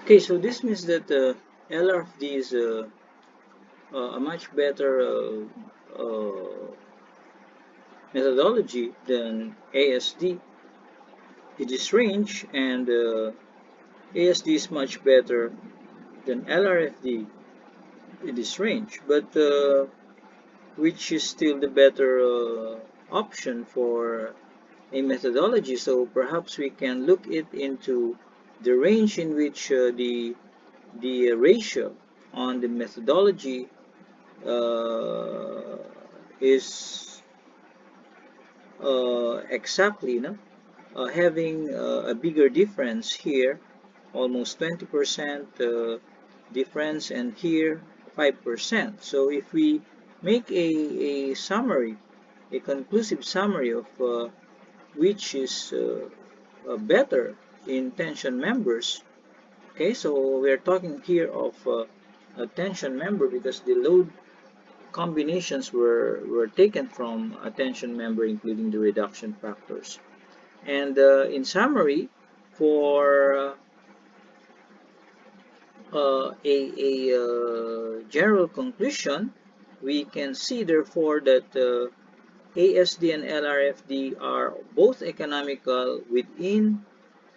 Okay, so this means that LRFD is a much better methodology than ASD. It is range, and ASD is much better than LRFD. It is range, but which is still the better option for a methodology? So perhaps we can look it into the range in which the ratio on the methodology uh, is exactly, no? Having a bigger difference here, almost 20% difference, and here 5%. So if we make a summary, a conclusive summary of which is better in tension members. Okay, so we're talking here of a tension member because the load combinations were taken from a tension member, including the reduction factors. And in summary, for a general conclusion, we can see therefore that ASD and LRFD are both economical within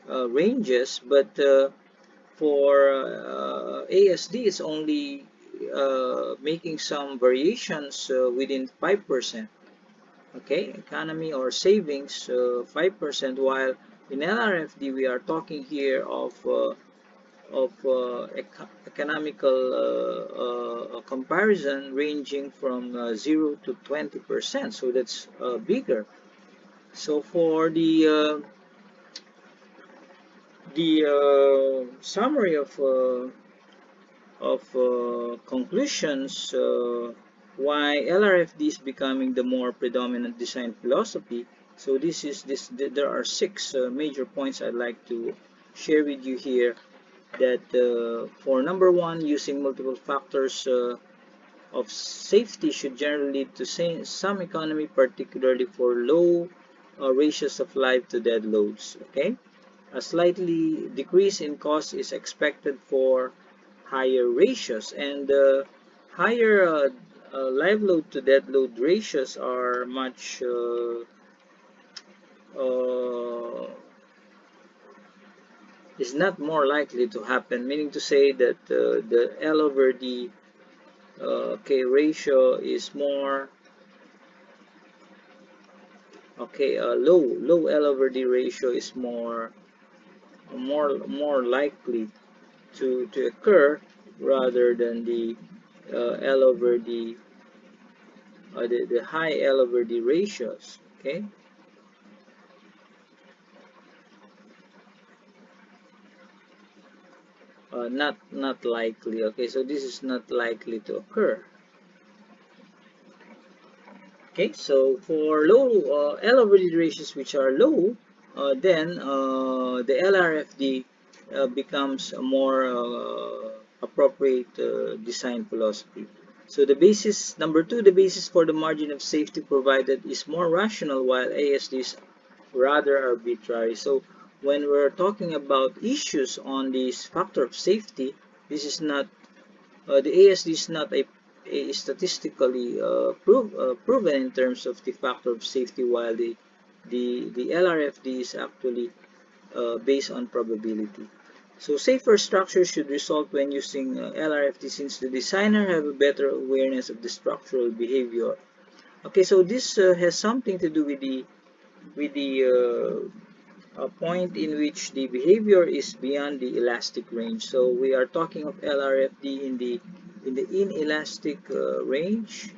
ranges, but for ASD it's only making some variations within 5%. Okay, economy or savings 5%, while in LRFD we are talking here of economical comparison ranging from 0 to 20%, so that's bigger. So for the summary of conclusions, why LRFD is becoming the more predominant design philosophy. So there are six major points I'd like to share with you here. That for number one, using multiple factors of safety should generally lead to some economy, particularly for low ratios of live to dead loads. Okay, a slightly decrease in cost is expected for higher ratios, and higher live load to dead load ratios are much is not more likely to happen, meaning to say that the L over D K ratio is more, okay, low L over D ratio is more likely to occur rather than the L over D the high L over D ratios. Okay, not likely. Okay, so this is not likely to occur. Okay, so for low L over D ratios which are low, then the LRFD becomes a more appropriate design philosophy. So the basis, number two, the basis for the margin of safety provided is more rational, while ASD is rather arbitrary. So when we're talking about issues on this factor of safety, this is not the ASD is not a statistically proven in terms of the factor of safety, while the LRFD is actually based on probability. So safer structures should result when using LRFD, since the designer have a better awareness of the structural behavior. Okay, so this has something to do with the point in which the behavior is beyond the elastic range. So we are talking of LRFD in the inelastic range,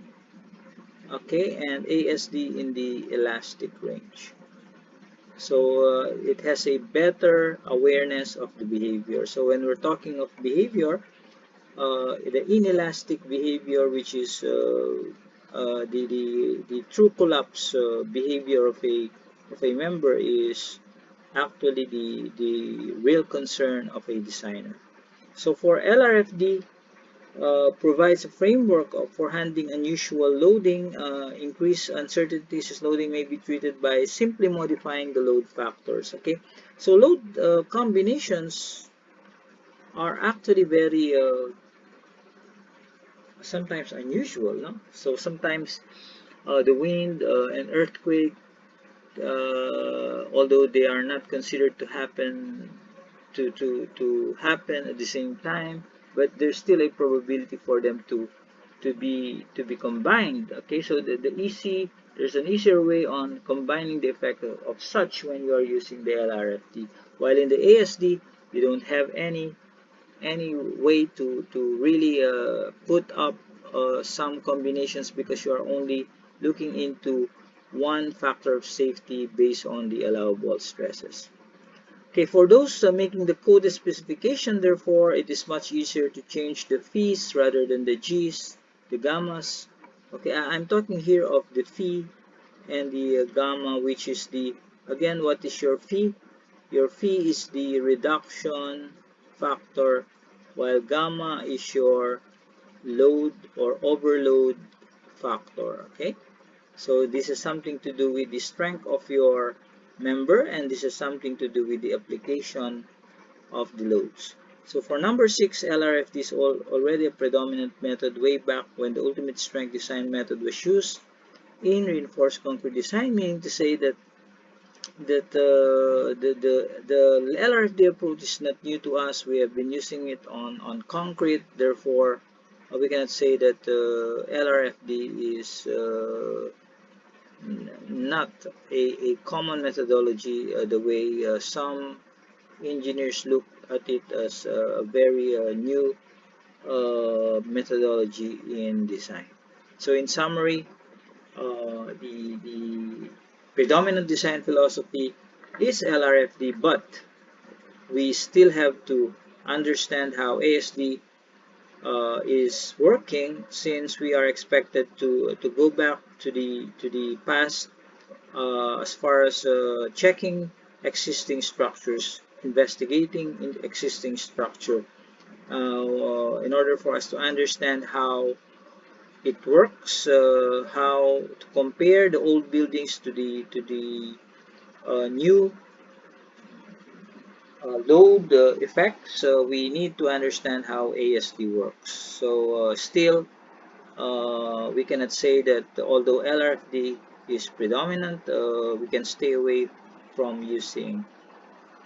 okay, and ASD in the elastic range. So it has a better awareness of the behavior. So when we're talking of behavior, the inelastic behavior, which is the true collapse behavior of a member, is actually the real concern of a designer. So for LRFD, provides a framework for handling unusual loading. Increased uncertainties as loading may be treated by simply modifying the load factors. Okay, so load combinations are actually very sometimes unusual, no? So sometimes the wind and earthquake, although they are not considered to happen to happen at the same time, but there's still a probability for them to be combined. Okay, so there's an easier way on combining the effect of such when you are using the LRFD, while in the ASD you don't have any way to really put up some combinations because you are only looking into one factor of safety based on the allowable stresses. Okay, for those making the coded specification, therefore, it is much easier to change the phis rather than the g's, the gammas. Okay, I'm talking here of the phi and the gamma, which is the, again, what is your phi? Your phi is the reduction factor, while gamma is your load or overload factor. Okay, so this is something to do with the strength of your member, and this is something to do with the application of the loads. So for number 6, LRFD is already a predominant method way back when the ultimate strength design method was used in reinforced concrete design, meaning to say that the LRFD approach is not new to us. We have been using it on concrete. Therefore, we cannot say that LRFD is not a common methodology the way some engineers look at it as a very new methodology in design. So in summary, the predominant design philosophy is LRFD, but we still have to understand how ASD is working, since we are expected to go back to the past as far as checking existing structures, investigating in existing structure, in order for us to understand how it works, how to compare the old buildings to the new load effect. So we need to understand how ASD works. So still, we cannot say that although LRFD is predominant, we can stay away from using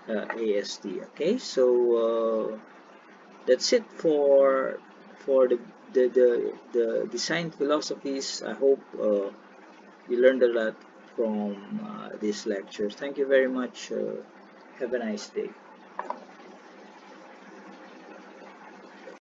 ASD. Okay, so that's it for the design philosophies. I hope you learned a lot from this lecture. Thank you very much. Have a nice day.